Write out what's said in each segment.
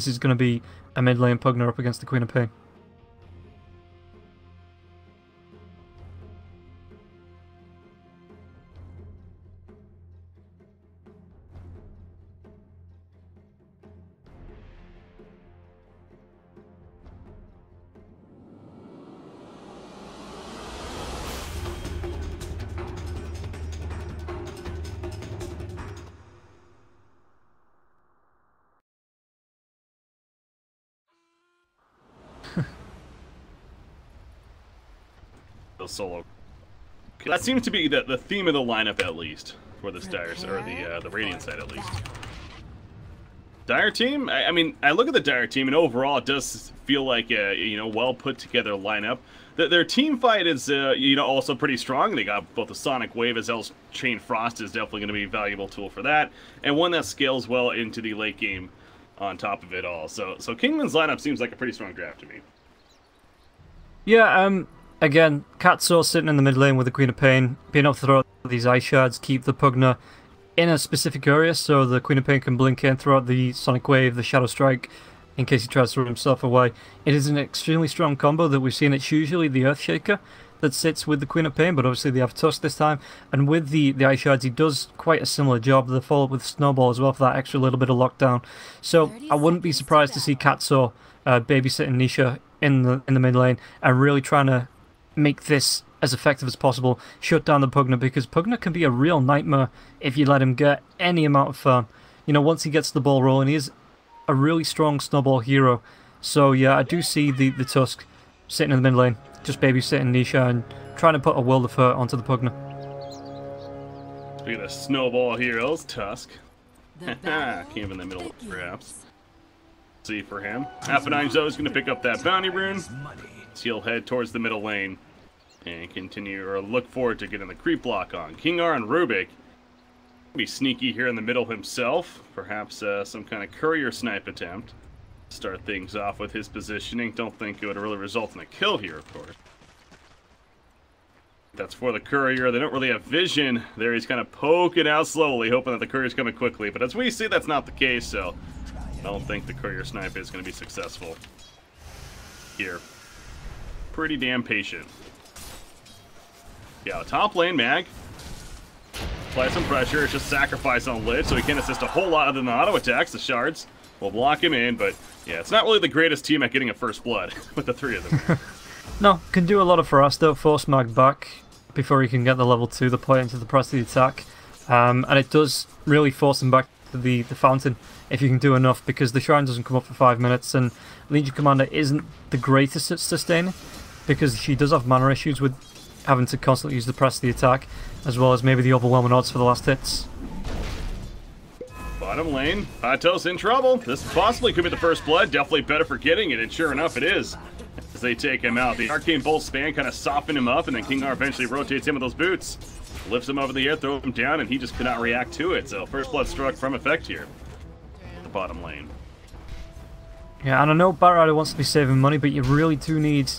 this is going to be a mid lane Pugna up against the Queen of Pain. Solo. That seems to be the theme of the lineup, at least for this Dire, or the Radiant side at least. Dire team. I mean, I look at the Dire team, and overall, it does feel like a well put together lineup. Their team fight is also pretty strong. They got both a Sonic Wave as well as Chain Frost is definitely going to be a valuable tool for that, and one that scales well into the late game on top of it all. So Kinguin's lineup seems like a pretty strong draft to me. Yeah. Again, Katso sitting in the mid lane with the Queen of Pain, being able to throw out these Ice Shards, keep the Pugna in a specific area so the Queen of Pain can blink in, throw out the Sonic Wave, the Shadow Strike, in case he tries to throw himself away. It is an extremely strong combo that we've seen. It's usually the Earthshaker that sits with the Queen of Pain, but obviously they have Tusk this time. And with the Ice Shards, he does quite a similar job. The follow-up with Snowball as well for that extra little bit of lockdown. So I wouldn't be surprised to see Katso babysitting Nisha in the mid lane and really trying to make this as effective as possible, shut down the Pugna, because Pugna can be a real nightmare if you let him get any amount of farm. Once he gets the ball rolling, he is a really strong snowball hero. So yeah, I do see the Tusk sitting in the mid lane, just babysitting Nisha and trying to put a world of hurt onto the Pugna. Speaking of snowball heroes, Tusk. Came in the middle, perhaps. See for him. Appenine Zoe is going to pick up that bounty rune. He'll head towards the middle lane and continue, or look forward to getting the creep block on. Kingar and Rubik be sneaky here in the middle himself. Perhaps some kind of courier snipe attempt. Start things off with his positioning. Don't think it would really result in a kill here, of course. That's for the courier. They don't really have vision. There he's kind of poking out slowly, hoping that the courier's coming quickly. But as we see, that's not the case, so I don't think the courier snipe is going to be successful here. Pretty damn patient. Yeah, top lane, Mag. Apply some pressure. It's just sacrifice on Lich, so he can't assist a whole lot other than auto attacks. The shards will block him in, but yeah, it's not really the greatest team at getting a first blood with the three of them. No, can do a lot for us though. Force Mag back before he can get the level 2, the play into the press of the attack. And it does really force him back to the fountain if you can do enough, because the shrine doesn't come up for 5 minutes, and Legion Commander isn't the greatest at sustaining, because she does have mana issues with having to constantly use the press of the attack, as well as maybe the overwhelming odds for the last hits. Bottom lane, Patos in trouble. This possibly could be the first blood, definitely better for getting it, and sure enough it is, as they take him out. The Arcane Bolt span kind of softened him up, and then Kingar eventually rotates him with those boots. Lifts him over the air, throws him down, and he just could not react to it, so first blood struck from effect here. The bottom lane. Yeah, and I know Batrider wants to be saving money, but you really do need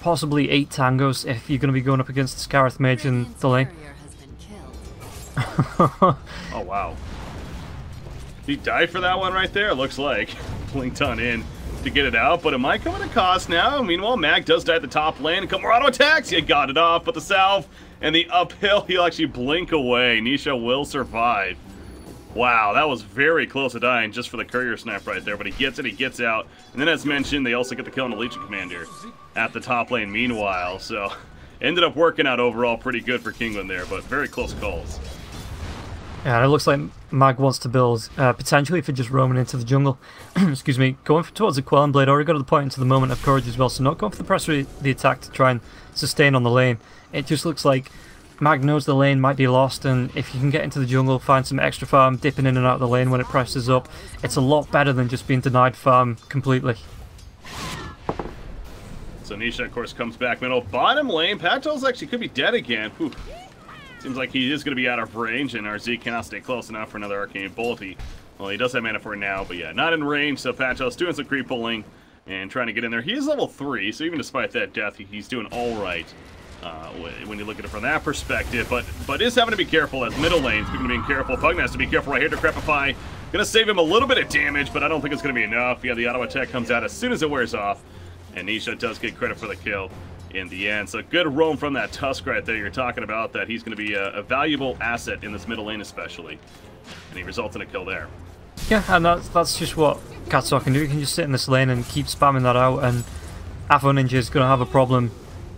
possibly 8 tangos if you're going to be going up against the Scarith Mage in the lane. Oh, wow. Did he die for that one right there? It looks like. Blinked on in to get it out, but it might come at a cost now. Meanwhile, Mag does die at the top lane. A couple more auto attacks. He got it off, but the salve and the uphill, he'll actually blink away. Nisha will survive. Wow, that was very close to dying just for the courier snipe right there, but he gets it, he gets out. And then as mentioned, they also get the kill on the Legion Commander at the top lane meanwhile. So, ended up working out overall pretty good for Kinguin there, but very close calls. Yeah, it looks like Mag wants to build, potentially for just roaming into the jungle. Excuse me, going towards the Quelling Blade, already got to the point into the Moment of Courage as well, so not going for the press of the attack to try and sustain on the lane. It just looks like Mag knows the lane might be lost, and if you can get into the jungle, find some extra farm, dipping in and out of the lane when it presses up, it's a lot better than just being denied farm completely. So Nisha, of course, comes back middle. Bottom lane, Patos actually could be dead again. Whew. Seems like he is going to be out of range, and RZ cannot stay close enough for another Arcane Bolt. Well, he does have mana for it now, but yeah, not in range, so Patos doing some creep pulling and trying to get in there. He is level 3, so even despite that death, he's doing all right. When you look at it from that perspective, but is having to be careful as middle lane. Speaking of being careful, Pugna has to be careful right here to Crepify Gonna save him a little bit of damage, but I don't think it's gonna be enough. Yeah, the auto attack comes out as soon as it wears off, and Nisha does get credit for the kill in the end. So good roam from that Tusk right there. You're talking about that he's gonna be a valuable asset in this middle lane especially, and he results in a kill there. Yeah, and that's just what Katsuo can do. He can just sit in this lane and keep spamming that out, and Afro Ninja is going to have a problem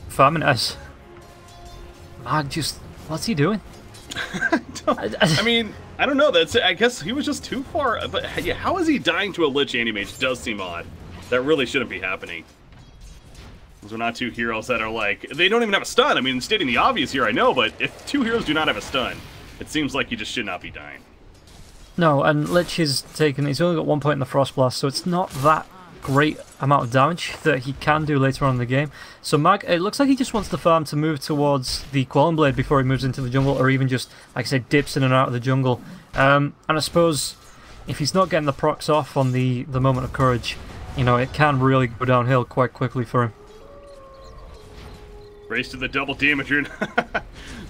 farming us. Mag, just, what's he doing? I mean, I don't know. I guess he was just too far. But yeah, how is he dying to a Lich Anti-Mage? Does seem odd. That really shouldn't be happening. Those are not two heroes that are like, they don't even have a stun. I mean, stating the obvious here, I know, but if two heroes do not have a stun, it seems like you just should not be dying. No, and Lich is taken, he's only got 1 point in the Frost Blast, so it's not that great amount of damage that he can do later on in the game. So Mag, it looks like he just wants the farm to move towards the Quelling Blade before he moves into the jungle, or even just, like I said, dips in and out of the jungle. And I suppose if he's not getting the procs off on the Moment of Courage, you know, it can really go downhill quite quickly for him. Race to the double damage.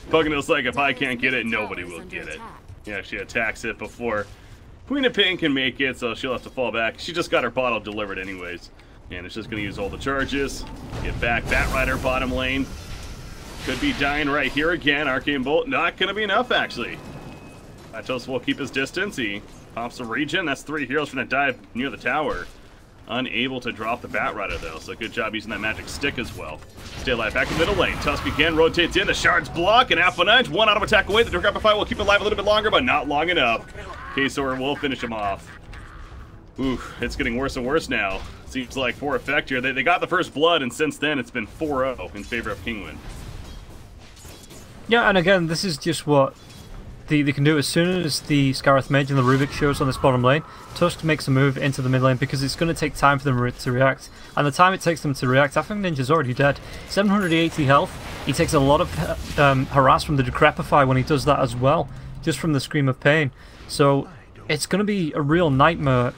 Pugna's like, if I can't get it, nobody will get it. Yeah, she attacks it before Queen of Pain can make it, so she'll have to fall back. She just got her bottle delivered anyways. And it's just going to use all the charges. Get back. Bat Rider bottom lane. Could be dying right here again. Arcane Bolt not going to be enough, actually. Atos will keep his distance. He pops a regen. That's 3 heroes from that dive near the tower. Unable to drop the Bat Rider, though, so good job using that magic stick as well. Stay alive. Back in middle lane. Tusk again rotates in. The shards block, and Alpha 1 auto attack away. The Decrepify will keep it alive a little bit longer, but not long enough. K-Sor will finish him off. Ooh, it's getting worse and worse now. Seems like for effect here. They got the first blood, and since then it's been 4-0 in favor of Kinguin. Yeah, and again, this is just what they can do. As soon as the Scarith Mage and the Rubik shows on this bottom lane, Tusk makes a move into the mid lane because it's going to take time for them to react. And the time it takes them to react, I think Ninja's already dead. 780 health. He takes a lot of harass from the Decrepify when he does that as well, just from the Scream of Pain. So it's going to be a real nightmare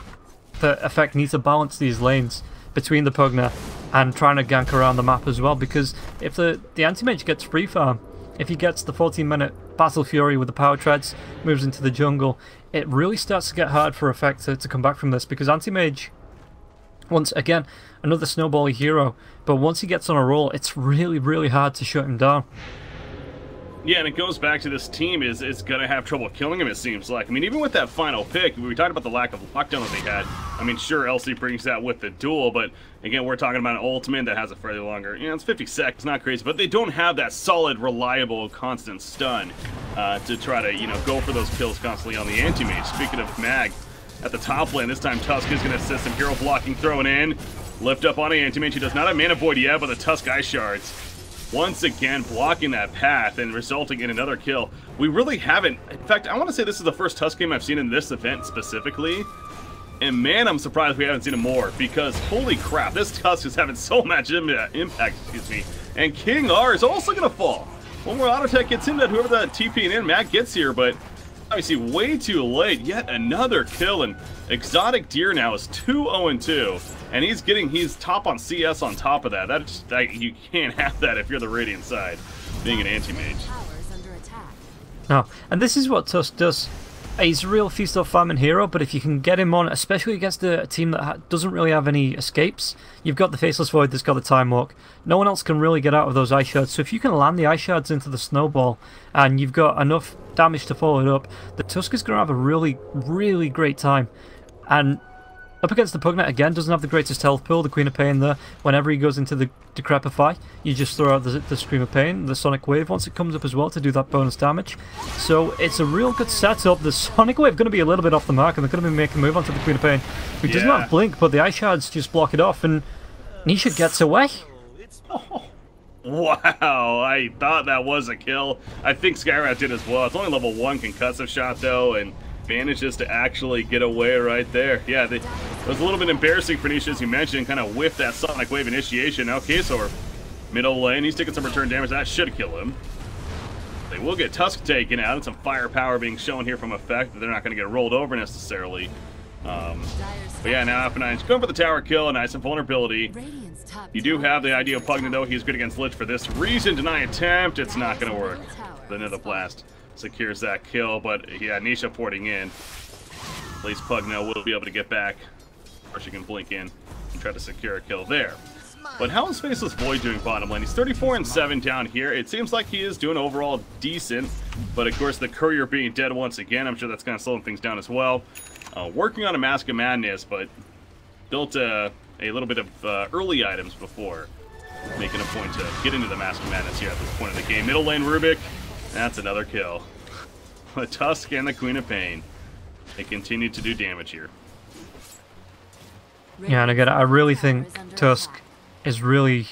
that Effect needs to balance these lanes between the Pugna and trying to gank around the map as well, because if the Anti-Mage gets free farm, if he gets the 14-minute Battle Fury with the Power Treads, moves into the jungle, it really starts to get hard for Effect to come back from this, because Anti-Mage, once again, another snowbally hero, but once he gets on a roll, it's really, really hard to shut him down. Yeah, and it goes back to this team is going to have trouble killing him, it seems like. I mean, even with that final pick, we talked about the lack of lockdown that they had. I mean, sure, Elsie brings that with the duel, but again, we're talking about an ultimate that has a fairly longer, you know, it's 50 seconds, not crazy, but they don't have that solid, reliable, constant stun to try to, you know, go for those kills constantly on the Anti-Mage. Speaking of Mag, at the top lane, this time Tusk is going to assist some hero blocking thrown in. Lift up on the Anti-Mage. He does not have Mana Void yet, but the Tusk Ice Shards once again blocking that path and resulting in another kill. We really haven't, in fact, I want to say this is the first Tusk game I've seen in this event specifically, and man, I'm surprised we haven't seen it more, because holy crap, this Tusk is having so much impact, excuse me, and King R is also going to fall. One more auto attack gets him, that whoever the TP in Matt gets here, but obviously way too late. Yet another kill, and Exotic Deer now is 2-0-2, and he's top on CS on top of that. You can't have that if you're the Radiant side, being an Anti-Mage. No, and this is what Tusk does. He's a real feast or famine hero, but if you can get him on, especially against a team that doesn't really have any escapes, you've got the Faceless Void that's got the Time Walk. No one else can really get out of those Ice Shards, so if you can land the Ice Shards into the Snowball, and you've got enough damage to follow it up, the Tusk is going to have a really, really great time. And up against the Pugna, again, doesn't have the greatest health pool, the Queen of Pain there. Whenever he goes into the Decrepify, you just throw out the Scream of Pain, the Sonic Wave once it comes up as well to do that bonus damage. So it's a real good setup. The Sonic Wave going to be a little bit off the mark, and they're going to be making a move onto the Queen of Pain, who does not blink, but the Ice Shards just block it off, and Nisha gets away. Oh, wow, I thought that was a kill. I think Skyrat did as well. It's only level 1 concussive shot, though, and manages to actually get away right there. Yeah, it was a little bit embarrassing for Nisha, as you mentioned, kind of whiffed that Sonic Wave initiation. Now K-Sor, middle lane, he's taking some return damage. That should kill him. They will get Tusk taken out, and some firepower being shown here from Effect, that they're not going to get rolled over necessarily. But yeah, now Alpha-9's going for the tower kill, nice and vulnerability. You do have the idea of Pugna, though. He's good against Lich for this reason. Deny attempt, it's not going to work. The Nether Blast secures that kill, but yeah, Nisha porting in. least Pugna will be able to get back, or she can blink in and try to secure a kill there. But how is Faceless Void doing bottom lane? He's 34-7 down here. It seems like he is doing overall decent, but of course the Courier being dead once again, I'm sure that's kind of slowing things down as well. Working on a Mask of Madness, but built a little bit of early items before making a point to get into the Mask of Madness here at this point of the game. Middle lane Rubik, that's another kill. The Tusk and the Queen of Pain, they continue to do damage here. Yeah, and again, I really think Tusk is really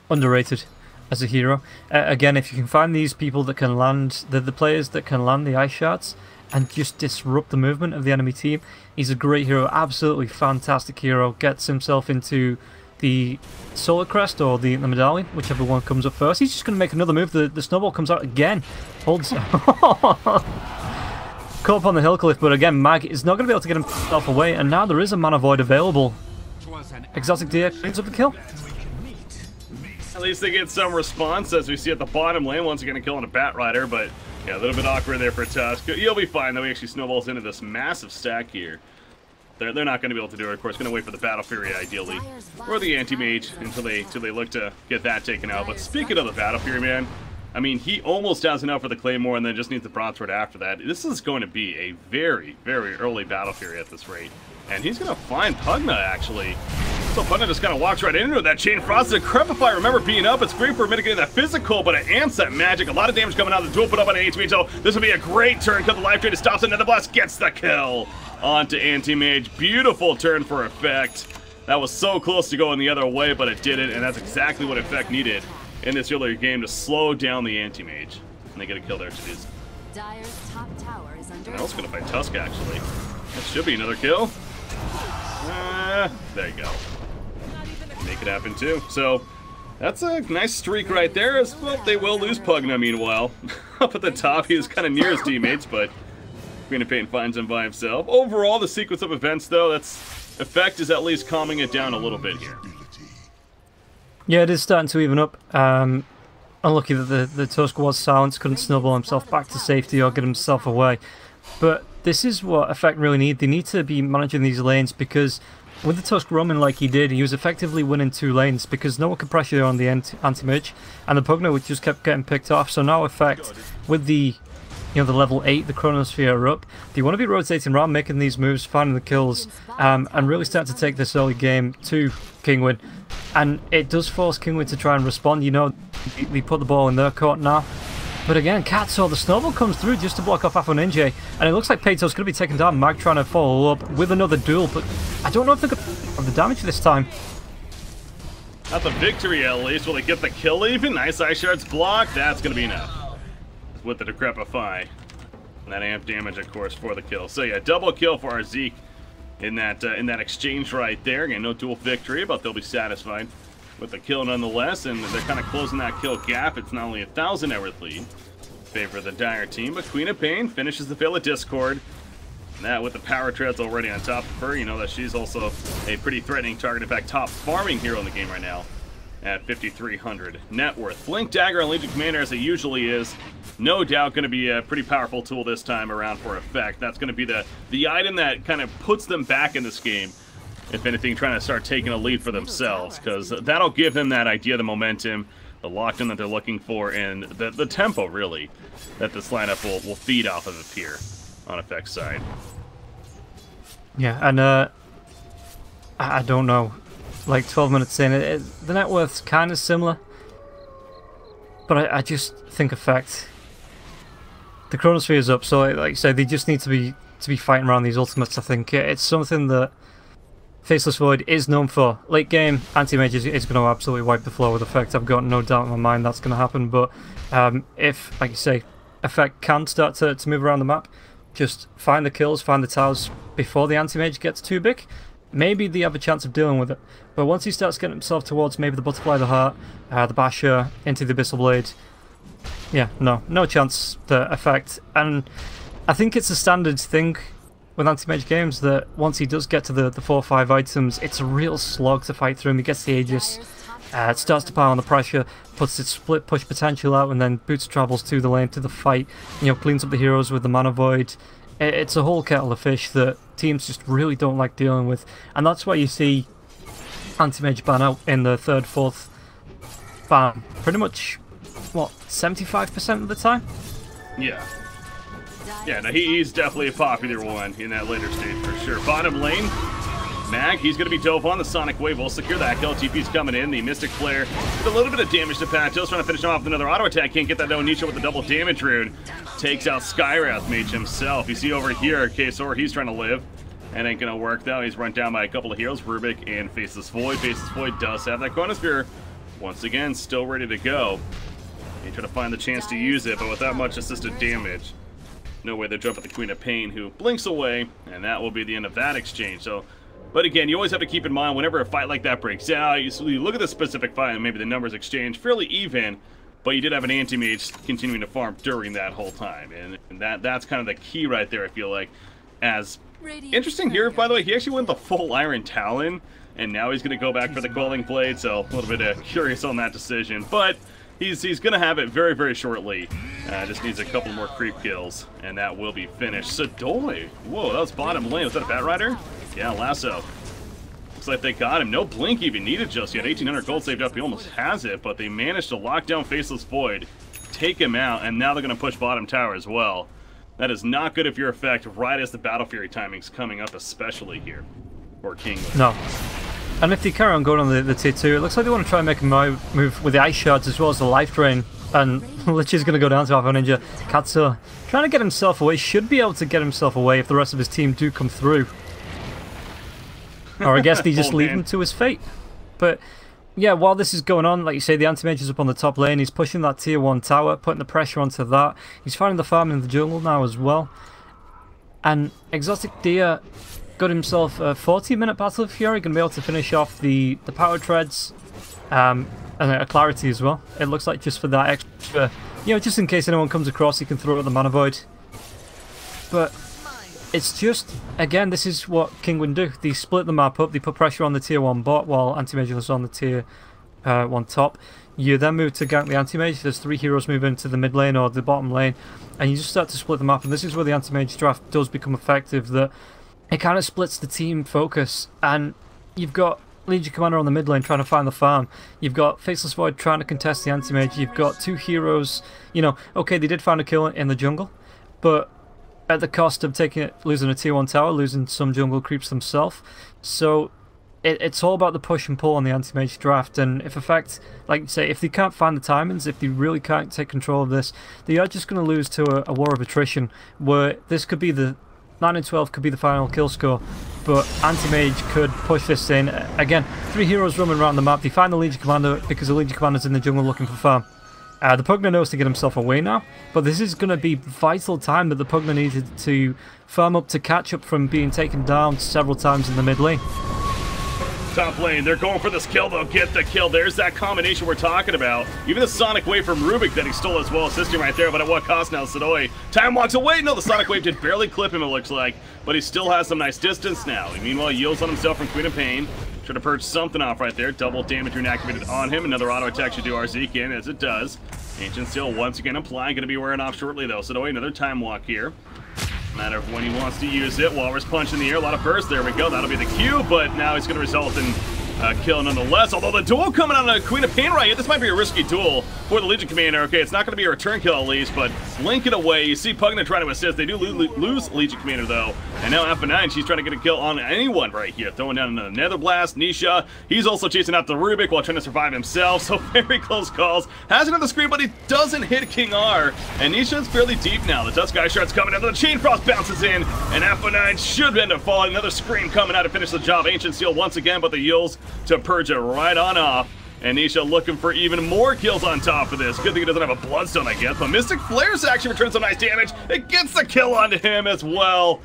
underrated as a hero. Again, if you can find these people that can land, the players that can land the ice shards and just disrupt the movement of the enemy team, he's a great hero, absolutely fantastic hero. Gets himself into the Solar Crest or the Medallion, whichever one comes up first. He's just going to make another move. The snowball comes out again. Holds. Caught up on the hill cliff, but again, Mag is not going to be able to get himself away, and now there is a Mana Void available. Exotic Deer cleans up the kill. At least they get some response, as we see at the bottom lane. Once again, a kill on a Bat Rider, but yeah, a little bit awkward there for Tusk. He'll be fine, though. He actually snowballs into this massive stack here. They're not going to be able to do it, of course. Going to wait for the Battle Fury, ideally, or the Anti-Mage until they look to get that taken out. But speaking of the Battle Fury, man, I mean, he almost has enough for the Claymore and then just needs the Broadsword after that. This is going to be a very, very early Battle Fury at this rate. And he's going to find Pugna, actually. So Pugna just kind of walks right into that Chain Frost. The Crepify, remember, being up, it's great for mitigating that physical, but it amps that magic. A lot of damage coming out of the duel put up on Anti-Mage, so this will be a great turn because the Life Drain stops it. Nether Blast gets the kill onto Anti-Mage. Beautiful turn for Effect. That was so close to going the other way, but it didn't, and that's exactly what Effect needed in this earlier game to slow down the Anti-Mage. And they get a kill there, too. Dire's top tower is under I was going to fight Tusk, actually. That should be another kill. There you go. Make it happen, too. So, that's a nice streak right there. As well, they will lose Pugna, meanwhile. Up at the top, he was kind of near his teammates, but Queen of Pain finds him by himself. Overall, the sequence of events, though, Effect is at least calming it down a little bit here. Yeah, it is starting to even up. Unlucky that the Tusk was silenced, couldn't snowball himself back to safety or get himself away. But this is what Effect really need. They need to be managing these lanes, because with the Tusk roaming like he did, he was effectively winning 2 lanes because no one could pressure on the Anti-Mage, and the Pugna which just kept getting picked off. So now Effect, with the the level 8, the Chronosphere up, they want to be rotating around, making these moves, finding the kills, and really starting to take this early game to Kinguin. And it does force Kinguin to try and respond. They put the ball in their court now. But again, Katso, the snowball comes through just to block off Afo Ninja, and it looks like Peito's going to be taken down. Mag trying to follow up with another duel, but I don't know if they're going to have the damage this time. Not the victory, at least. Will they get the kill even? Nice Ice Shards block. That's going to be enough with the Decrepify. And that amp damage, of course, for the kill. So yeah, double kill for our Zeke in that exchange right there. Again, no dual victory, but they'll be satisfied with the kill nonetheless, and they're kind of closing that kill gap. It's not only 1,000 Everett lead in favor of the Dire team, but Queen of Pain finishes the Veil of Discord. And that with the power treads already on top of her, you know that she's also a pretty threatening target. In fact, top farming hero in the game right now at 5,300 net worth. Blink Dagger on Legion Commander, as it usually is, no doubt going to be a pretty powerful tool this time around for Effect. That's going to be the item that kind of puts them back in this game, if anything, trying to start taking a lead for themselves, because that'll give them that idea, the momentum, the lockdown that they're looking for, and the tempo, really, that this lineup will feed off of it here on Effect's side. Yeah, and I don't know, like 12 minutes in, the net worth's kind of similar, but I just think Effect, the Chronosphere is up, so like you say, they just need to be fighting around these ultimates. I think it's something that Faceless Void is known for. Late game, Anti-Mage is going to absolutely wipe the floor with Effect. I've got no doubt in my mind that's going to happen, but if, like you say, Effect can start to move around the map, just find the kills, find the towers before the Anti-Mage gets too big, maybe they have a chance of dealing with it. But once he starts getting himself towards maybe the Butterfly of the Heart, the Basher, into the Abyssal Blade, yeah, no chance to Effect. And I think it's a standard thing with Anti-Mage games that once he does get to the 4 or 5 items, it's a real slog to fight through him. He gets the Aegis, it starts to pile on the pressure, puts its split push potential out, and then boots travels to the lane, to the fight, cleans up the heroes with the Mana Void. It's a whole kettle of fish that teams just really don't like dealing with, and that's why you see anti-mage ban out in the 3rd, 4th ban pretty much, what, 75% of the time? Yeah. Yeah, no, he's definitely a popular one in that later stage for sure. Bottom lane, Mag, he's going to be dove on. The Sonic Wave will secure that kill. TP's coming in. The Mystic Flare with a little bit of damage to Patos, trying to finish him off with another auto attack. Can't get that though. Nisha with the double damage rune takes out Skywrath Mage himself. You see over here, Kasor, he's trying to live. That ain't going to work though. He's run down by a couple of heroes, Rubik and Faceless Void. Faceless Void does have that Chronosphere. Once again, still ready to go. He tried to find the chance to use it, but without much assisted damage. No way they jump at the Queen of Pain, who blinks away, and that will be the end of that exchange. So, but again, you always have to keep in mind whenever a fight like that breaks out, you look at the specific fight and maybe the numbers exchange fairly even, but you did have an anti-mage continuing to farm during that whole time, and that's kind of the key right there, I feel like. As interesting here, by the way, he actually went the full Iron Talon, and now he's going to go back for the Quelling Blade, so a little bit curious on that decision, but he's going to have it very, very shortly. Just needs a couple more creep kills, and that will be finished. Sadoy, whoa, that was bottom lane. Was that a Bat Rider? Yeah, Lasso. Looks like they got him. No blink even needed just yet. 1,800 gold saved up. He almost has it, but they managed to lock down Faceless Void, take him out, and now they're going to push bottom tower as well. That is not good if you're effect right as the Battle Fury timing's coming up, especially here for Kinguin. No. And if they carry on going on the tier 2, it looks like they want to try and make a move with the Ice Shards as well as the Life Drain. And Lich is going to go down to Alpha Ninja. Katsu trying to get himself away, should be able to get himself away if the rest of his team do come through. Or I guess they just leave him to his fate. But yeah, while this is going on, like you say, the anti-mage is up on the top lane. He's pushing that tier 1 tower, putting the pressure onto that. He's finding the farm in the jungle now as well. And Exotic Deer got himself a 40-minute Battle of Fury, going to be able to finish off the power treads and a clarity as well. It looks like just for that extra, you know, just in case anyone comes across, he can throw it at the Mana Void. But it's just, again, this is what Kinguin do. They split the map up, they put pressure on the tier 1 bot while Anti-Mage is on the tier 1 top. You then move to gank the Anti-Mage. There's 3 heroes moving to the mid lane or the bottom lane, and you just start to split the map, and this is where the Anti-Mage draft does become effective, that it kind of splits the team focus, and you've got Legion Commander on the mid lane trying to find the farm. You've got Faceless Void trying to contest the Anti-Mage. You've got 2 heroes, you know, okay, they did find a kill in the jungle, but at the cost of losing a tier 1 tower, losing some jungle creeps themselves. So it's all about the push and pull on the anti-mage draft, and if effect, like you say, if they can't find the timings, if they really can't take control of this, they are just going to lose to a war of attrition, where this could be the 9 and 12 could be the final kill score, but anti-mage could push this in. Again, 3 heroes roaming around the map. They find the Legion Commander because the Legion Commander's in the jungle looking for farm. The Pugna knows to get himself away now, but this is going to be vital time that the Pugna needed to farm up to catch up from being taken down several times in the mid lane. Top lane, they're going for this kill, they'll get the kill. There's that combination we're talking about. Even the Sonic Wave from Rubik that he stole as well, assisting right there, but at what cost now? Sadoy time walks away. No, the Sonic Wave did barely clip him, it looks like, but he still has some nice distance now. He meanwhile yields on himself from Queen of Pain. Try to purge something off right there. Double damage rune activated on him. Another auto attack should do RZ in, as it does. Ancient Seal once again applying, going to be wearing off shortly though. Sadoy, another time walk here. Matter of when he wants to use it. Walrus punch in the air, a lot of burst. There we go. That'll be the Q, but now it's going to result in kill nonetheless. Although the duel coming on a Queen of Pain right here, this might be a risky duel for the Legion Commander. Okay, it's not going to be a return kill at least, but blink it away. You see Pugna trying to assist. They do lose Legion Commander though, and now F9, she's trying to get a kill on anyone right here. Throwing down another Nether Blast. Nisha, he's also chasing out the Rubik while trying to survive himself, so very close calls. Has another screen, but he doesn't hit King R, and Nisha's fairly deep now. The Dusk Eye Shard's coming in, the Chain Frost bounces in, and F9 should end up falling. Another scream coming out to finish the job. Ancient Seal once again, but the Yules to purge it right on off. And Nisha looking for even more kills on top of this. Good thing he doesn't have a Bloodstone, I guess. But Mystic Flares actually returns some nice damage. It gets the kill onto him as well.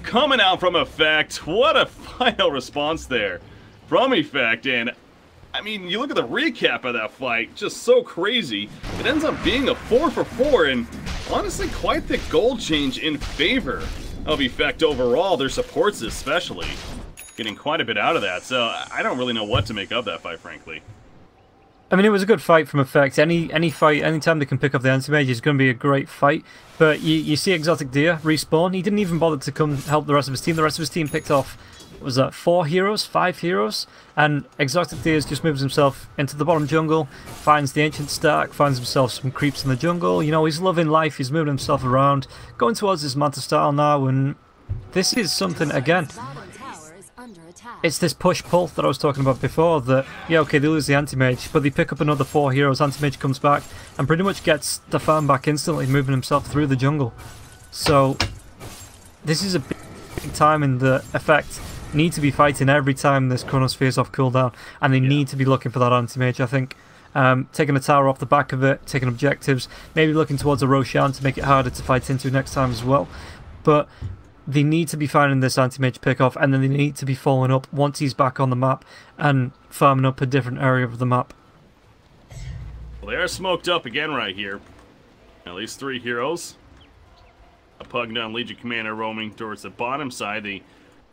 Coming out from Effect. What a final response there from Effect. And, I mean, you look at the recap of that fight. Just so crazy. It ends up being a 4 for 4. And, honestly, quite the goal change in favor of Effect overall. Their supports especially. Getting quite a bit out of that, so I don't really know what to make of that fight, frankly. I mean, it was a good fight from Effect. Any fight, anytime they can pick up the anti-mage is going to be a great fight. But you see Exotic Deer respawn. He didn't even bother to come help the rest of his team. The rest of his team picked off, was that 4 heroes, 5 heroes? And Exotic Deer just moves himself into the bottom jungle, finds the Ancient Stack, finds himself some creeps in the jungle. You know, he's loving life, he's moving himself around, going towards his Manta style now, and this is something, again, it's this push-pull that I was talking about before, that, yeah, okay, they lose the Anti-Mage, but they pick up another 4 heroes, Anti-Mage comes back, and pretty much gets the farm back instantly, moving himself through the jungle. So, this is a big time in the Effect need to be fighting every time this Chronosphere is off cooldown, and they need to be looking for that Anti-Mage, I think. Taking a tower off the back of it, taking objectives, maybe looking towards a Roshan to make it harder to fight into next time as well. But they need to be finding this Anti-Mage pick-off, and then they need to be following up once he's back on the map and farming up a different area of the map. Well, they are smoked up again right here. At least 3 heroes. A Pugna and Legion Commander roaming towards the bottom side. The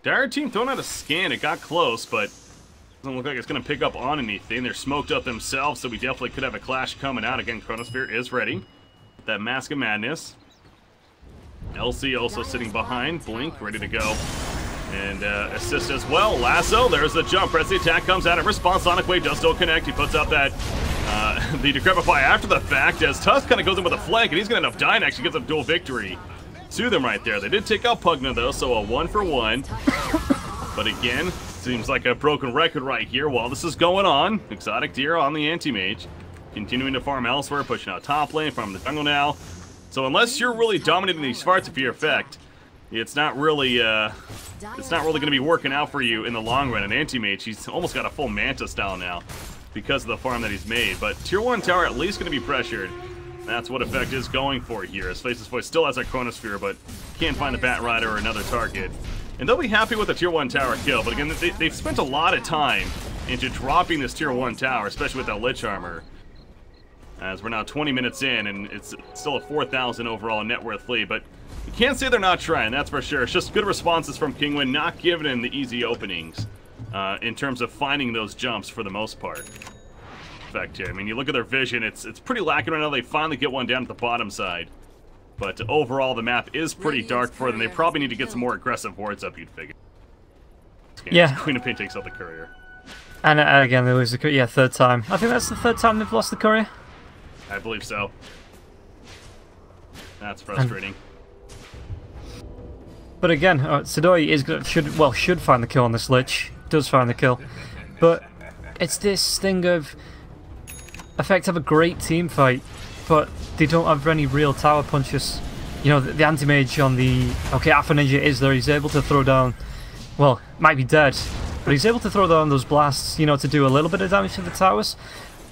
Dire team throwing out a scan. It got close, but doesn't look like it's going to pick up on anything. They're smoked up themselves, so we definitely could have a clash coming out. Again, Chronosphere is ready. That Mask of Madness. LC also sitting behind. Blink, ready to go. And assist as well. Lasso, there's the jump. As the attack comes out in response, Sonic Wave does still connect. He puts out that the Decrepify after the fact, as Tusk kind of goes in with a flank, and he's going to end up dying. Actually gets a dual victory to them right there. They did take out Pugna, though, so a 1-for-1. But again, seems like a broken record right here while this is going on. Exotic Deer on the Anti-Mage. Continuing to farm elsewhere, pushing out top lane, farming the jungle now. So unless you're really dominating these fights with your Effect, it's not really going to be working out for you in the long run. An Anti-Mage, he's almost got a full Manta style now because of the farm that he's made. But Tier 1 tower at least going to be pressured. That's what Effect is going for here. As Faceless Voice still has that Chronosphere, but can't find the Bat Rider or another target. And they'll be happy with the Tier 1 tower kill, but again, they've spent a lot of time into dropping this Tier 1 tower, especially with that Lich Armor. As we're now 20 minutes in, and it's still a 4,000 overall net worth lead, but you can't say they're not trying, that's for sure. It's just good responses from Kinguin, not giving him the easy openings in terms of finding those jumps for the most part. Effect here. I mean, you look at their vision, it's pretty lacking right now. They finally get one down at the bottom side. But overall, the map is pretty dark for them. They probably need to get some more aggressive wards up, you'd figure. Yeah. Queen of Pain takes out the courier. And again, they lose the courier, yeah, 3rd time. I think that's the 3rd time they've lost the courier. I believe so. That's frustrating. But again, Sidoi should find the kill on this Lich. Does find the kill. But it's this thing of Effect have a great team fight, but they don't have any real tower punches. You know, the Anti-Mage on the... Okay, Alpha Ninja is there. He's able to throw down... Well, might be dead, but he's able to throw down those blasts, you know, to do a little bit of damage to the towers.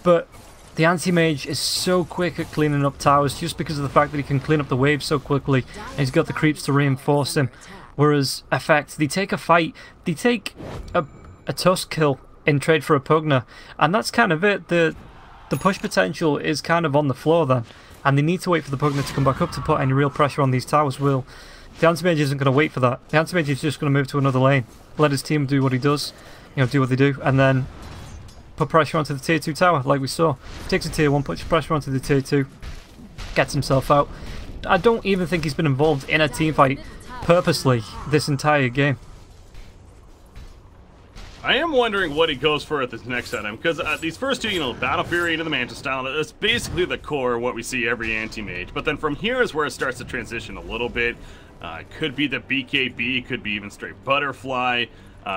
But the Anti-Mage is so quick at cleaning up towers just because of the fact that he can clean up the waves so quickly, and he's got the creeps to reinforce him. Whereas Effect, they take a fight, they take a Tusk kill in trade for a Pugna, and that's kind of it. The push potential is kind of on the floor then, and they need to wait for the Pugna to come back up to put any real pressure on these towers. The Anti-Mage isn't going to wait for that. The Anti-Mage is just going to move to another lane, let his team do what he does, you know, do what they do, and then put pressure onto the Tier 2 tower, like we saw. Takes a Tier 1, puts pressure onto the Tier 2, gets himself out. I don't even think he's been involved in a team fight purposely this entire game. I am wondering what he goes for at this next item, because these first two, you know, Battle Fury into the Manta style, that's basically the core of what we see every Anti-Mage. But then from here is where it starts to transition a little bit. It could be the BKB, could be even straight Butterfly,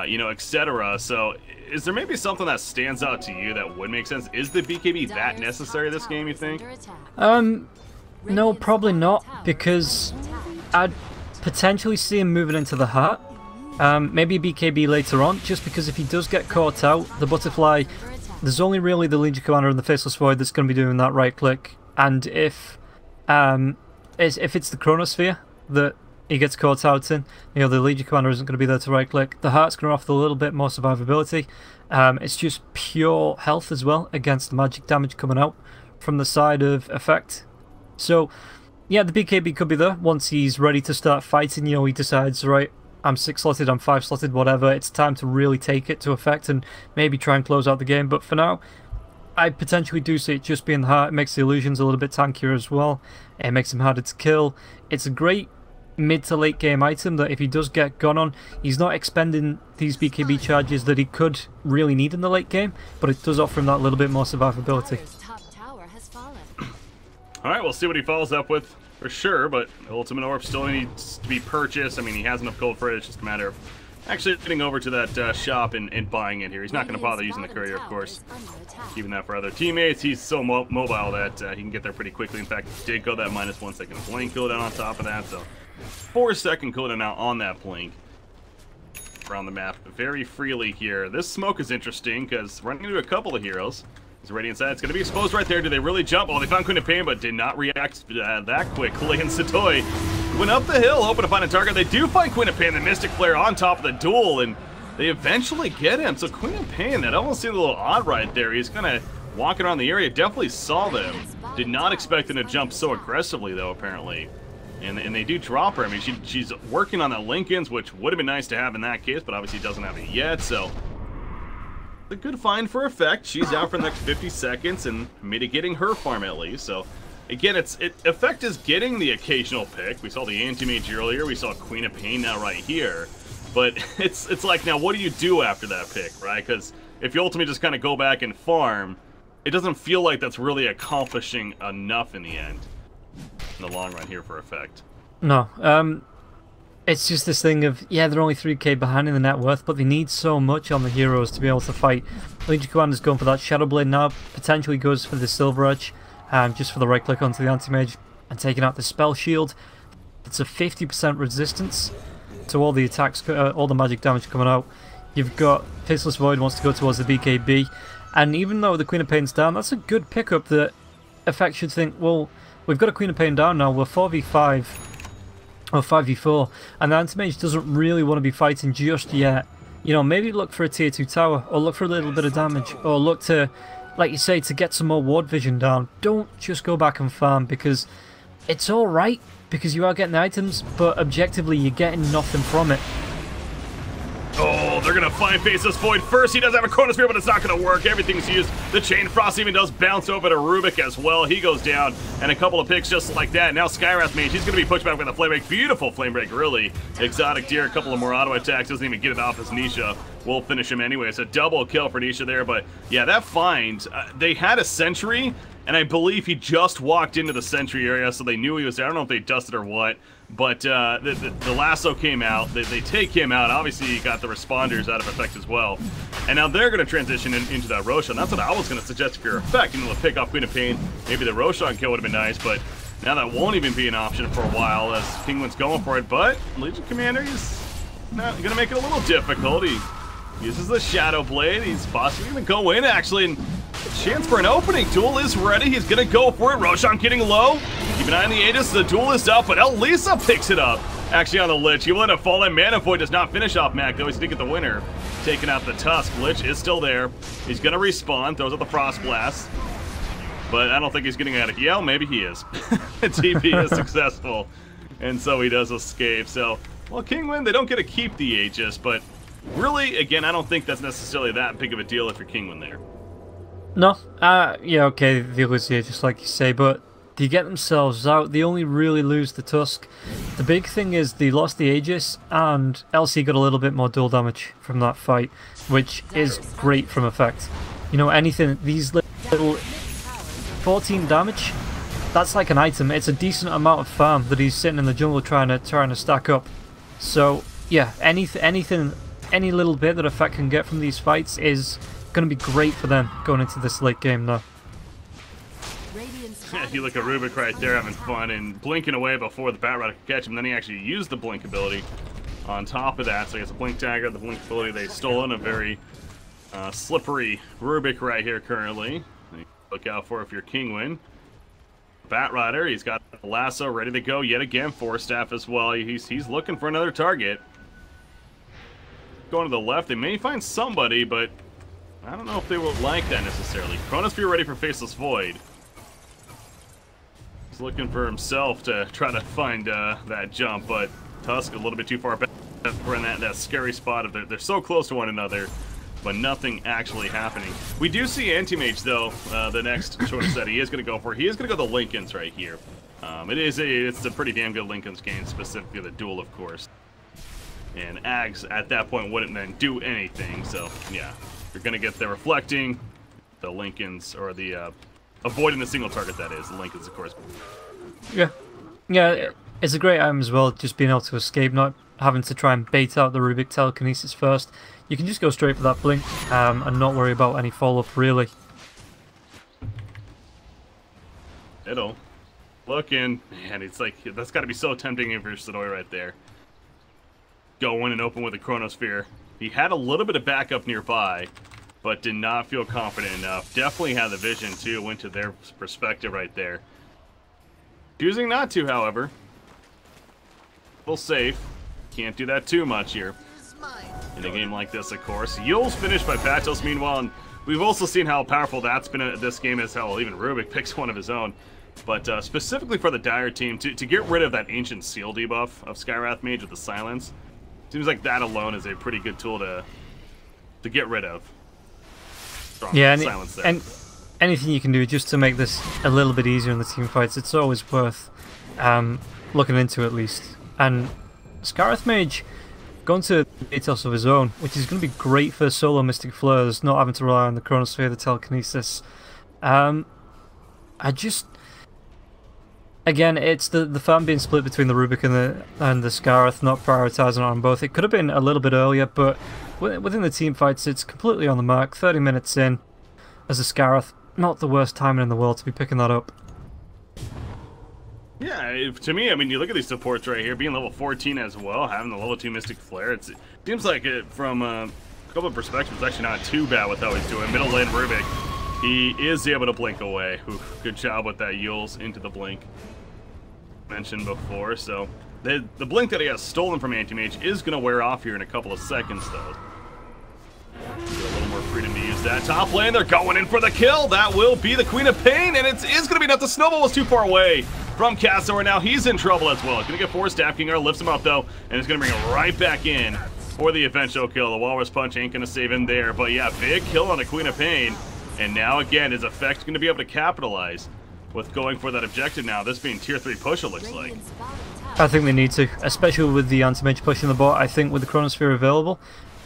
you know, etc. So is there maybe something that stands out to you that would make sense? Is the BKB that necessary this game, you think? No, probably not, because I'd potentially see him moving into the heart. Maybe BKB later on, just because if he does get caught out, the Butterfly, there's only really the Legion Commander and the Faceless Void that's going to be doing that right click. And if it's the Chronosphere that he gets caught out in, you know, the Legion Commander isn't going to be there to right click. The Heart's going to offer a little bit more survivability. It's just pure health as well against the magic damage coming out from the side of Effect. So yeah, the BKB could be there once he's ready to start fighting. You know, he decides, right, I'm 6-slotted, I'm 5-slotted, whatever. It's time to really take it to Effect and maybe try and close out the game. But for now, I potentially do see it just being hard. It makes the illusions a little bit tankier as well. It makes him harder to kill. It's a great mid to late game item that if he does get gone on, he's not expending these BKB charges that he could really need in the late game, but it does offer him that little bit more survivability. Dire's top tower has fallen. Alright, we'll see what he follows up with for sure, but Ultimate Orb still needs to be purchased. I mean, he has enough gold for it. It's just a matter of actually getting over to that shop and buying it here. He's not going to bother using the courier, of course. Keeping that for other teammates. He's so mobile that he can get there pretty quickly. In fact, did go that -1 second blink cooldown on top of that, so 4-second cooldown now on that blink. Around the map very freely here. This smoke is interesting because running into a couple of heroes. He's ready inside. It's going to be exposed right there. Do they really jump? Oh, they found Queen of Pain, but did not react that quickly. And Satoy went up the hill, hoping to find a target. They do find Queen of Pain, the Mystic Flare on top of the duel, and they eventually get him. So Queen of Pain, that almost seemed a little odd right there. He's kind of walking around the area. Definitely saw them. Did not expect them to jump so aggressively, though, apparently. And they do drop her. I mean, she's working on the Lincolns, which would have been nice to have in that case, but obviously doesn't have it yet, so a good find for Effect. She's out for the next 50 seconds and mitigating her farm at least. So again, Effect is getting the occasional pick. We saw the Anti-Mage earlier. We saw Queen of Pain now right here. But it's like, now what do you do after that pick, right? Because if you ultimately just kind of go back and farm, it doesn't feel like that's really accomplishing enough in the end. In the long run here for Effect. No, it's just this thing of, yeah, they're only 3k behind in the net worth, but they need so much on the heroes to be able to fight. Legion Commander's going for that Shadow Blade now, potentially goes for the Silver Edge, just for the right click onto the Anti-Mage, and taking out the Spell Shield. It's a 50% resistance to all the attacks, all the magic damage coming out. You've got Faceless Void wants to go towards the BKB, and even though the Queen of Pain's down, that's a good pickup that Effect should think, well, we've got a Queen of Pain down now, we're 4v5, or 5v4, and the Anti-Mage doesn't really want to be fighting just yet. You know, maybe look for a tier 2 tower, or look for a little bit of damage, or look to, like you say, to get some more ward vision down. Don't just go back and farm, because it's alright, because you are getting the items, but objectively you're getting nothing from it. Oh, they're going to find Faceless Void first. He does have a Chronosphere, but it's not going to work. Everything's used. The Chain Frost even does bounce over to Rubik as well. He goes down, and a couple of picks just like that. Now Skywrath Mage, he's going to be pushed back with a Flame Break. Beautiful Flame Break, really. Exotic Deer, a couple of more auto attacks. Doesn't even get it off as Nisha. We'll finish him anyway. It's a double kill for Nisha there, but yeah, that find, they had a Sentry, and I believe he just walked into the Sentry area, so they knew he was there. I don't know if they dusted or what. But the lasso came out. They take him out. Obviously, you got the responders out of Effect as well. And now they're going to transition into that Roshan. That's what I was going to suggest if you're Effect. You know, to pick off Queen of Pain. Maybe the Roshan kill would have been nice, but now that won't even be an option for a while as Kinguin's going for it. But Legion Commander is going to make it a little difficult. He uses the Shadow Blade. He's possibly going to go in, actually. And chance for an opening. Duel is ready. He's going to go for it. Roshan getting low. Keep an eye on the Aegis. The duel is up, but Elisa picks it up. Actually on the Lich. He will let it fall in. Mana Void does not finish off Mac, though. He's going to get the winner. Taking out the Tusk. Lich is still there. He's going to respawn. Throws out the Frost Blast. But I don't think he's getting out of Yell. Maybe he is. TP is successful. And so he does escape. So, well, Kinguin, they don't get to keep the Aegis, but really, again, I don't think that's necessarily that big of a deal if you're Kinguin there. No, yeah, okay, they lose here, just like you say, but they get themselves out. They only really lose the Tusk. The big thing is they lost the Aegis, and LC got a little bit more dual damage from that fight, which is great from Effect. You know, anything, these little 14 damage, that's like an item. It's a decent amount of farm that he's sitting in the jungle trying to stack up. So, yeah, anything, any little bit that Effect can get from these fights is going to be great for them going into this late game now. You look at Rubik right there having fun and blinking away before the Bat Rider could catch him. Then he actually used the blink ability on top of that. So he has a blink dagger, the blink ability they stole in. A very slippery Rubik right here currently. Look out for if you're Kinguin. Bat Rider, he's got the lasso ready to go yet again. Force Staff as well. He's looking for another target. Going to the left, they may find somebody, but I don't know if they will like that necessarily. Chronosphere ready for Faceless Void. He's looking for himself to try to find that jump, but Tusk a little bit too far back. We're in that scary spot. They're so close to one another. but nothing actually happening. We do see Anti-Mage, though, the next choice that he is going to go for. He is going to go the Lincolns right here. It's a pretty damn good Lincolns game, specifically the duel, of course. And Ags, at that point, wouldn't then do anything, so, yeah. You're going to get the Reflecting, the Lincolns, or the, avoiding the single target, that is. The Lincolns, of course. Yeah. Yeah, it's a great item as well, just being able to escape, not having to try and bait out the Rubik telekinesis first. You can just go straight for that blink, and not worry about any follow-up, really. It'll. Looking, man, it's like, that's got to be so tempting if you're Sonoy right there. Go in and open with a Chronosphere. He had a little bit of backup nearby, but did not feel confident enough. Definitely had the vision, too, went to their perspective right there. Choosing not to, however. A little safe. Can't do that too much here. In a game like this, of course. Yule's finished by Patos, meanwhile, and we've also seen how powerful that's been at this game, as hell, even Rubik picks one of his own. But specifically for the Dire team, to get rid of that Ancient Seal debuff of Skywrath Mage with the Silence, seems like that alone is a pretty good tool to get rid of. Strong silence there. And anything you can do just to make this a little bit easier in the team fights, it's always worth looking into at least. And Skywrath Mage going to details of his own, which is going to be great for solo Mystic Fleurs, not having to rely on the Chronosphere, the Telekinesis. Again, it's the farm being split between the Rubik and the Skywrath, not prioritising on both. It could have been a little bit earlier, but within the team fights, it's completely on the mark. 30 minutes in, as a Skywrath, not the worst timing in the world to be picking that up. Yeah, to me, I mean, you look at these supports right here, being level 14 as well, having the level 2 Mystic Flare, it seems like it, from a couple of perspectives, it's actually not too bad with how he's doing. Middle lane Rubik, he is able to blink away. Oof, good job with that Yules into the blink. Mentioned before, so the blink that he has stolen from Anti-Mage is going to wear off here in a couple of seconds, though. Get a little more freedom to use that. Top lane, they're going in for the kill. That will be the Queen of Pain, and it is going to be enough. The Snowball was too far away from Castor, and now he's in trouble as well. He's going to get 4 staff. King lifts him up, though, and is going to bring him right back in for the eventual kill. The Walrus Punch ain't going to save him there, but yeah, big kill on the Queen of Pain, and now, again, his effect's going to be able to capitalize with going for that objective now, this being tier 3 push, it looks like. I think they need to, especially with the anti-mage pushing the bot. I think with the Chronosphere available,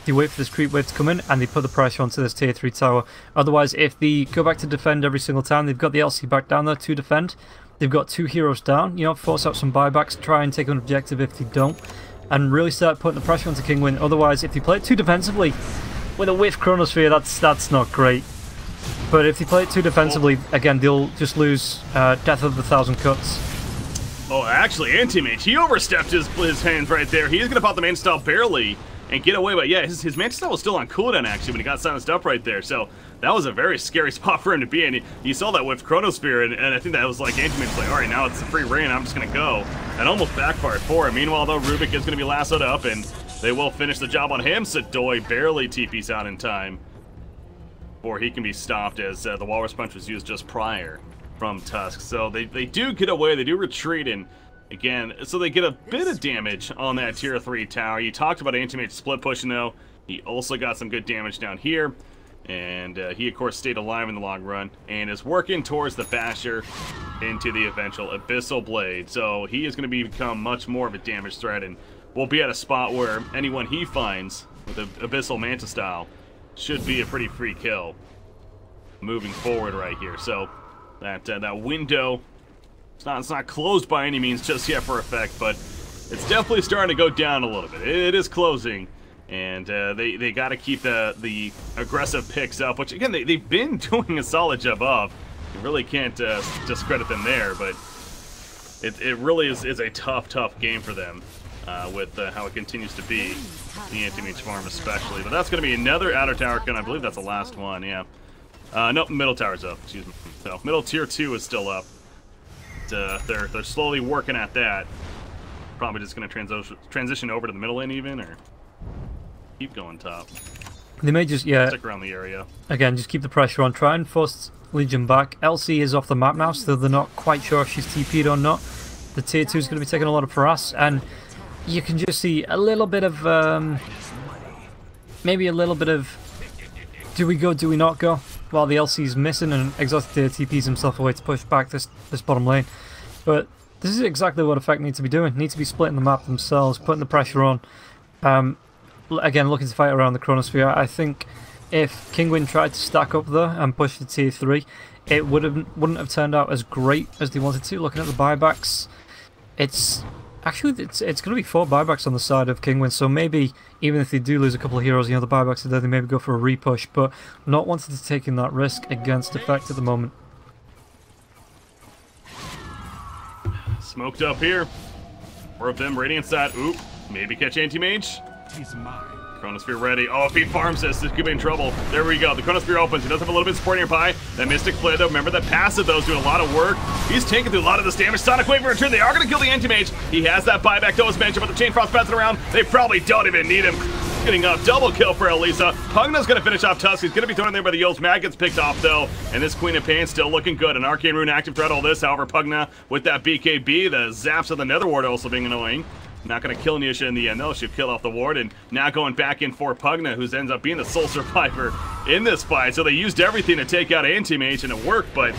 you wait for this creep wave to come in and they put the pressure onto this tier 3 tower. Otherwise, if they go back to defend every single time, they've got the LC back down there to defend. They've got 2 heroes down, you know, force out some buybacks, try and take an objective if they don't, and really start putting the pressure onto Kinguin. Otherwise, if they play it too defensively with a whiff Chronosphere, that's not great. But if they play it too defensively, again, they'll just lose Death of the Thousand Cuts. Oh, actually, Anti-Mage, he overstepped his hands right there. He is going to pop the main style barely and get away, but yeah, his main style was still on cooldown, actually, when he got silenced up right there. So that was a very scary spot for him to be in. You saw that with Chronosphere, and I think that was like Anti-Mage's like, all right, now it's a free reign, I'm just going to go. And almost backfired for him. Meanwhile, though, Rubik is going to be lassoed up, and they will finish the job on him. Sadoy barely TP's out in time, or he can be stopped, as the Walrus Punch was used just prior from Tusk. So they do get away, they do retreat, and again, so they get a bit of damage on that tier 3 tower. You talked about Anti-Mage split pushing, though. He also got some good damage down here, and he, of course, stayed alive in the long run, and is working towards the Basher into the eventual Abyssal Blade. So he is going to become much more of a damage threat, and will be at a spot where anyone he finds with the Abyssal Manta style should be a pretty free kill moving forward right here. So that window, it's not closed by any means just yet for effect, but it's definitely starting to go down a little bit. It is closing, and they got to keep the aggressive picks up, which again they've been doing a solid job of. You really can't discredit them there, but it really is a tough game for them with how it continues to be. The Anti-Mage farm especially, but that's going to be another outer tower, and I believe that's the last one. Yeah, no, middle tower's up. Excuse me. So middle tier 2 is still up. They're slowly working at that. Probably just going to transition over to the middle lane even, or keep going top. They may just stick around the area. Again, just keep the pressure on. Try and force Legion back. LC is off the map now, so they're not quite sure if she's TP'd or not. The tier 2 is going to be taking a lot of harass, and you can just see a little bit of maybe a little bit of Do we go, do we not go? Well, the LC's missing and Exhausted TPs himself away to push back this bottom lane. But this is exactly what Effect need to be doing. Need to be splitting the map themselves, putting the pressure on. Again, looking to fight around the Chronosphere. I think if Kinguin tried to stack up there and push the tier 3, it wouldn't have turned out as great as they wanted to. Looking at the buybacks, it's going to be 4 buybacks on the side of Kinguin, so maybe even if they do lose a couple of heroes, the buybacks are there, they maybe go for a repush, but not wanting to take in that risk against Effect at the moment. Smoked up here. 4 of them, Radiant side. Oop, maybe catch Anti-Mage. He's mine. Chronosphere ready. Oh, if he farms this could be in trouble. There we go. The Chronosphere opens. He does have a little bit of support nearby. That Mystic Flare, though, remember that passive, though, is doing a lot of work. He's taking through a lot of this damage. Sonic Wave in return. They are going to kill the Anti-Mage. He has that buyback, though, as mentioned, but the Chain Frost bouncing around. They probably don't even need him. Getting a double kill for Elisa. Pugna's going to finish off Tusk. He's going to be thrown in there by the Yos. Mag gets picked off, though. And this Queen of Pain still looking good. An Arcane Rune active threat, all this. However, Pugna with that BKB. The zaps of the Nether Ward also being annoying. Not going to kill Nisha in the end, though. She'll kill off the ward, and now going back in for Pugna, who ends up being the sole survivor in this fight. So they used everything to take out Anti-Mage, and it worked, but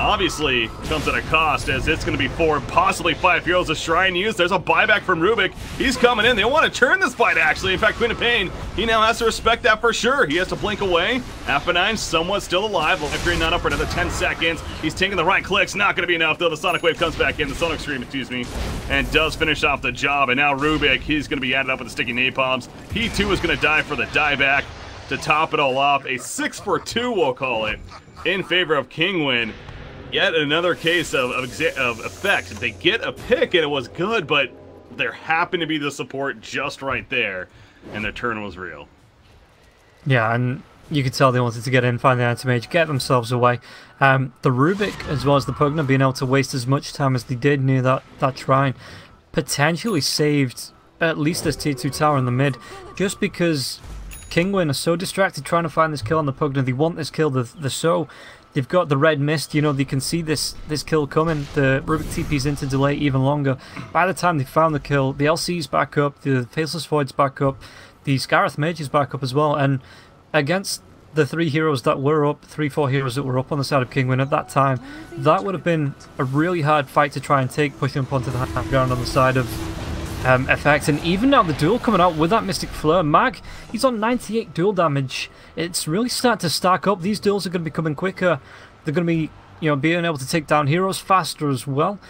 obviously comes at a cost, as it's going to be 4, possibly 5 heroes. A Shrine used. There's a buyback from Rubik. He's coming in. They want to turn this fight, actually. In fact, Queen of Pain, he now has to respect that for sure. He has to blink away. Appenine somewhat still alive. Life Drain not up for another 10 seconds. He's taking the right clicks. Not going to be enough, though. The Sonic Wave comes back in. The Sonic Stream, excuse me, and does finish off the job. And now Rubik, he's going to be added up with the sticky napalms. He, too, is going to die for the dieback to top it all off. A 6-for-2, we'll call it, in favor of Kinguin. Yet another case of Effect. They get a pick, and it was good, but there happened to be the support just right there, and the turn was real. Yeah, and you could tell they wanted to get in, find the Anti-Mage, get themselves away. The Rubik, as well as the Pugna, being able to waste as much time as they did near that shrine, potentially saved at least this tier 2 tower in the mid, just because Kinguin are so distracted trying to find this kill on the Pugna. They want this kill, they've got the red mist, they can see this kill coming. The Rubik TP's in to delay even longer. By the time they found the kill, the LC's back up, the Faceless Void's back up, the Scarith Mage is back up as well, and against the 3 heroes that were up, 3-4 heroes that were up on the side of Kinguin at that time, that would have been a really hard fight to try and take, pushing up onto the high ground on the side of Effect. And even now the duel coming out with that Mystic Flare, Mag, he's on 98 duel damage. It's really starting to stack up. These duels are going to be coming quicker. They're going to be, being able to take down heroes faster as well,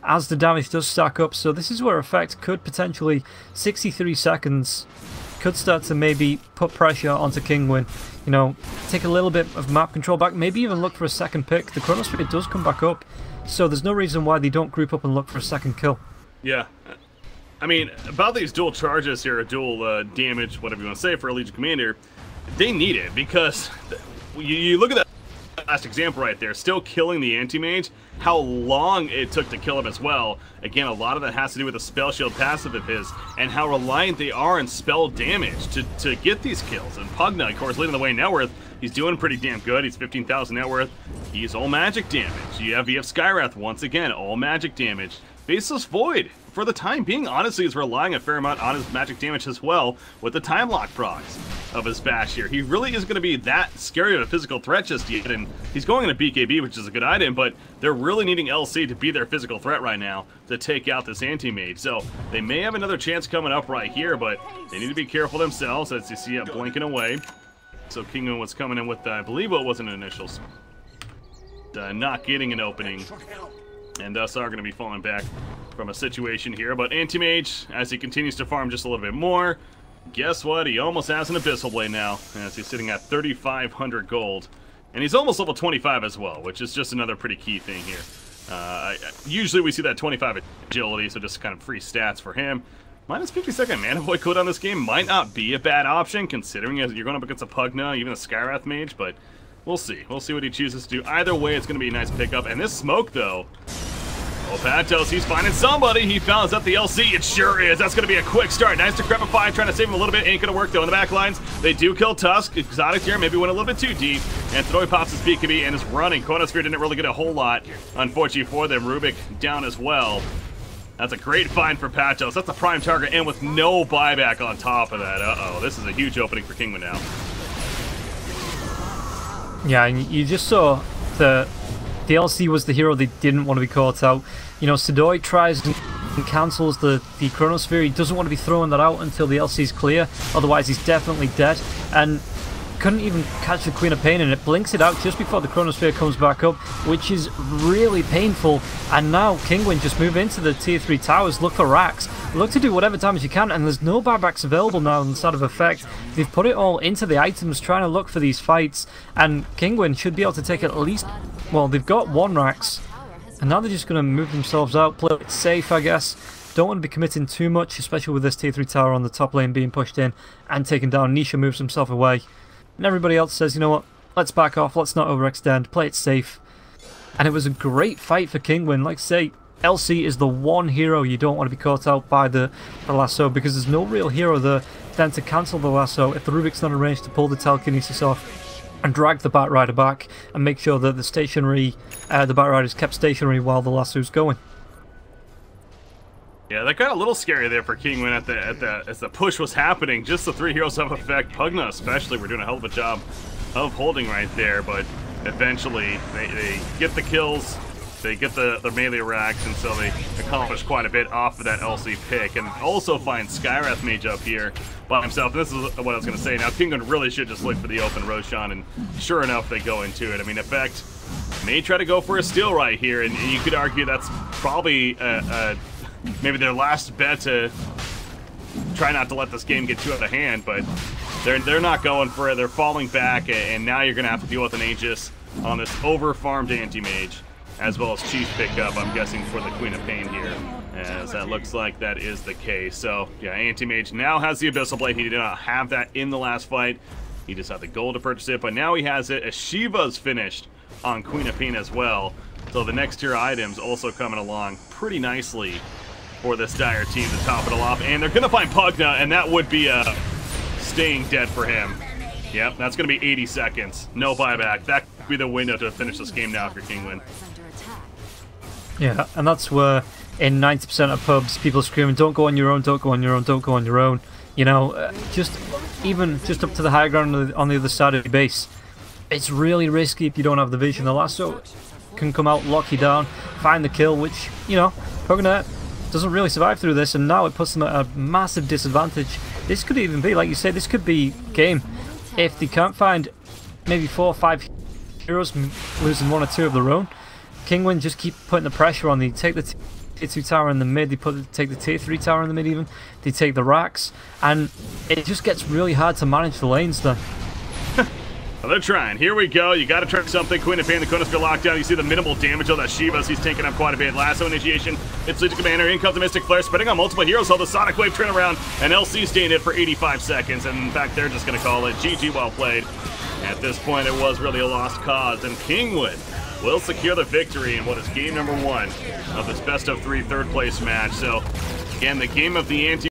as the damage does stack up. So this is where Effect could potentially, 63 seconds, could start to maybe put pressure onto Kinguin. Take a little bit of map control back, maybe even look for a second pick. The Chronosphere does come back up, so there's no reason why they don't group up and look for a second kill. Yeah. I mean, about these dual charges here, dual damage, whatever you want to say, for a Legion Commander, they need it, because you look at that last example right there, still killing the Anti-Mage, how long it took to kill him as well. Again, a lot of that has to do with the Spell Shield passive of his, and how reliant they are on spell damage to get these kills. And Pugna, of course, leading the way in net worth. He's doing pretty damn good. He's 15,000 net worth. He's all magic damage. You have Skywrath once again, all magic damage. Faceless Void, for the time being, honestly, is relying a fair amount on his magic damage as well, with the time lock procs of his bash here. He really isn't going to be that scary of a physical threat just yet, and he's going into BKB, which is a good item, but they're really needing LC to be their physical threat right now to take out this Anti-Mage. So they may have another chance coming up right here, but they need to be careful themselves, as you see it blinking away. So Kinguin was coming in with, I believe what was an initials, not getting an opening, and thus are going to be falling back from a situation here. But Anti-Mage, as he continues to farm just a little bit more, guess what? He almost has an Abyssal Blade now, as he's sitting at 3,500 gold. And he's almost level 25 as well, which is just another pretty key thing here. Usually we see that 25 agility, so just kind of free stats for him. Minus 50-second Mana Void cooldown this game might not be a bad option, considering you're going up against a Pugna, even a Skywrath Mage, but we'll see. We'll see what he chooses to do. Either way, it's going to be a nice pickup. And this smoke, though, Patos, he's finding somebody. He found at the LC. It sure is. That's going to be a quick start. Nice Decrepify, trying to save him a little bit. Ain't going to work, though, in the back lines. They do kill Tusk. Exotic here maybe went a little bit too deep. And Throi pops his BKB and is running. Chronosphere didn't really get a whole lot, unfortunately for them. Rubik down as well. That's a great find for Patos. That's a prime target, and with no buyback on top of that. Uh-oh, this is a huge opening for Kinguin now. Yeah, and you just saw the LC was the hero they didn't want to be caught out. You know, Sidoi tries and cancels the Chronosphere. He doesn't want to be throwing that out until the LC's clear, otherwise he's definitely dead. And couldn't even catch the Queen of Pain, and it blinks it out just before the Chronosphere comes back up, which is really painful. And now Kinguin just move into the tier 3 towers, look for racks, look to do whatever damage you can, and there's no buybacks available now on the side of effect. They've put it all into the items, trying to look for these fights, and Kinguin should be able to take at least, well, they've got 1 racks, and now they're just going to move themselves out, play it safe, I guess. Don't want to be committing too much, especially with this tier 3 tower on the top lane being pushed in and taken down. Nisha moves himself away. And everybody else says, you know what, let's back off, let's not overextend, play it safe. And it was a great fight for Kinguin. Like I say, LC is the one hero you don't want to be caught out by the lasso, because there's no real hero there then to cancel the lasso if the Rubik's not arranged to pull the telekinesis off and drag the Batrider back and make sure that the stationary, the Batrider is kept stationary while the lasso's going. Yeah, that got a little scary there for Kinguin as the push was happening. Just the 3 heroes of effect, Pugna especially, were doing a hell of a job of holding right there, but eventually they get the kills, they get the melee racks, and so they accomplish quite a bit off of that LC pick, and also find Skywrath Mage up here by himself. This is what I was going to say. Now, Kinguin really should just look for the open Roshan, and sure enough, they go into it. I mean, Effect may try to go for a steal right here, and you could argue that's probably maybe their last bet to try not to let this game get too out of hand, but they're not going for it. They're falling back, and now you're going to have to deal with an Aegis on this over-farmed anti-mage, as well as Chief pickup, I'm guessing, for the Queen of Pain here, as that looks like that is the case. So, yeah, anti-mage now has the Abyssal Blade. He did not have that in the last fight. He just had the gold to purchase it, but now he has it as Shiva's finished on Queen of Pain as well. So the next tier items also coming along pretty nicely for this Dire team to top it all off. And they're going to find Pugna, and that would be staying dead for him. Yep, that's going to be 80 seconds. No buyback. That could be the window to finish this game now for Kinguin. Yeah, and that's where in 90% of pubs people are screaming, don't go on your own, don't go on your own, don't go on your own. You know, just up to the high ground on the other side of the base. It's really risky if you don't have the vision. The lasso can come out, lock you down, find the kill, which, you know, Pugna doesn't really survive through this, and now it puts them at a massive disadvantage. This could even be, like you say, this could be game. If they can't find maybe 4 or 5 heroes, losing 1 or 2 of their own, Kinguin just keep putting the pressure on. They take the tier 2 tower in the mid, they take the tier 3 tower in the mid even, they take the racks, and it just gets really hard to manage the lanes then. Well, they're trying. Here we go. You got to try something. Queen of Pain, the Chronosphere lockdown. You see the minimal damage on that Shiva. He's taking up quite a bit. Lasso initiation. It's Legion Commander. In comes the Mystic Flare. Spreading on multiple heroes. All the Sonic Wave turnaround. And LC staying it for 85 seconds. And in fact, they're just going to call it GG, well played. At this point, it was really a lost cause. And Kinguin will secure the victory in what is game number 1 of this best of 3 third place match. So, again, the game of the anti